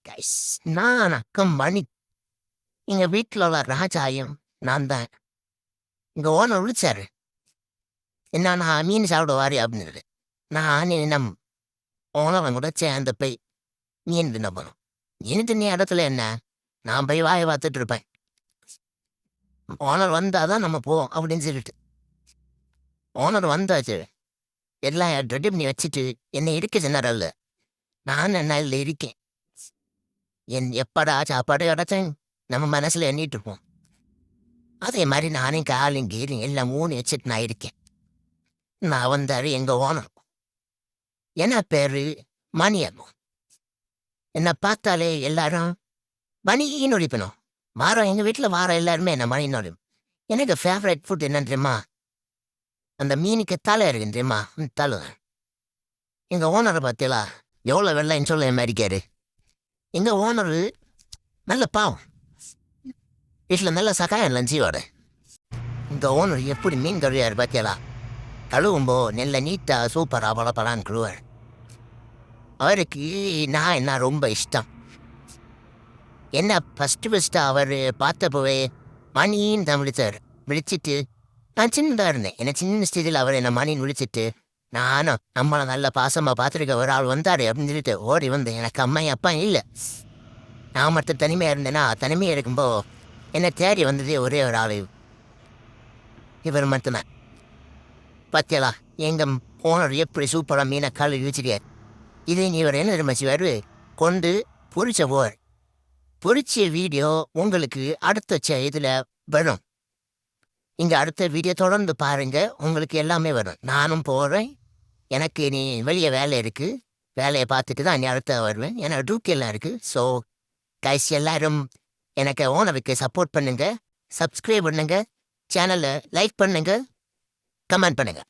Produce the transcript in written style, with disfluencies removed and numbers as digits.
Guys நான் அக்கம் மணி எங்க வீட்டில் உள்ள ராஜாயம் நான் தான். இங்க ஓனர் விழிச்சாரு, என்ன நான் மீன் சாப்பிட வாரி அப்படின்னு. நான் நம் ஓனரை கூட சேர்ந்து போய் மீன் தின்ன போனோம். மீன் தின்ன இடத்துல என்ன, நான் போய் வாயை பார்த்துட்டு இருப்பேன். ஓனர் வந்தாதான் நம்ம போவோம் அப்படின்னு சொல்லிட்டு ஓனர் வந்தாச்சு. எல்லாம் ரெடி பண்ணி வச்சுட்டு என்னை இருக்க சொன்னாரல்ல, நான் என்ன இல்லை இருக்கேன். எப்படா சாப்பாடு கிடச்சேன் நம்ம மனசுல எண்ணிட்டு இருப்போம். அதே மாதிரி நானே காலையும் கீரையும் எல்லாம் மூணு வச்சுட்டு நான் இருக்கேன். நான் வந்தாரு எங்க ஓனர், என்ன பேரு மணியம்மா. என்னை பார்த்தாலே எல்லாரும் மணின்னு நொடிப்பணும். வாரம் எங்க வீட்டில் வாரம் எல்லாருமே என்ன மணி நொடியும். எனக்கு ஃபேவரட் ஃபுட் என்னன்னு தெரியுமா, அந்த மீனுக்கு தலை இருக்குன்னு தெரியுமா, தலை. எங்க ஓனரை பார்த்தீங்களா எவ்வளோ வெள்ளைன்னு சொல்ல மாதிரிக்காரு. எங்க ஓனரு நல்ல பாவம், வீட்டில் நல்ல சகாயம் லஞ்சியோட. இந்த ஓனர் எப்படி மீன் கழுவியார் பார்த்தீங்களா, கழுவும்போ நெல்ல நீட்டாக சூப்பராக பழப்படான்னு கழுவார். அவருக்கு நான் என்ன ரொம்ப இஷ்டம். என்ன ஃபஸ்ட்டு அவர் பார்த்தப்போவே மணின்னு தான் விழித்தார். விழிச்சிட்டு நான் சின்னதாக இருந்தேன். என்ன சின்ன ஸ்டேஜில் அவர் என்னை மணின்னு விழிச்சிட்டு, நானும் நம்மளை நல்ல பாசமாக பார்த்துருக்க ஒரு ஆள் வந்தார் அப்படின்னு சொல்லிட்டு ஓடி வந்தேன். எனக்கு அம்மா அப்பா இல்லை, நான் மட்டும் தனிமையாக இருந்தேன்னா தனிமையாக இருக்கும்போ என்னை தேடி வந்ததே ஒரே ஒரு ஆள், இவர் மட்டும்தான். பத்தியலா எங்கள் ஓனர் எப்படி சூப்பராக மீனை கழுவி வச்சுட்டார். இதே நீ இவர் என்ன தெரியுமா செய்வார், கொண்டு பொரிச்ச போர். பொரிச்ச வீடியோ உங்களுக்கு அடுத்த இதில் வரும். இங்கே அடுத்த வீடியோ தொடர்ந்து பாருங்க, உங்களுக்கு எல்லாமே வரும். நானும் போகிறேன், எனக்கு நீ வெளியே வேலை இருக்குது, வேலையை பார்த்துட்டு தான் நீ அடுத்த வருவேன். ஏன்னா டூக்கெல்லாம் இருக்குது. ஸோ கைஸ் எல்லாரும் எனக்கு ஓனருக்கு சப்போர்ட் பண்ணுங்க, சப்ஸ்கிரைப் பண்ணுங்க, சேனலை லைக் பண்ணுங்க, கமெண்ட் பண்ணுங்க.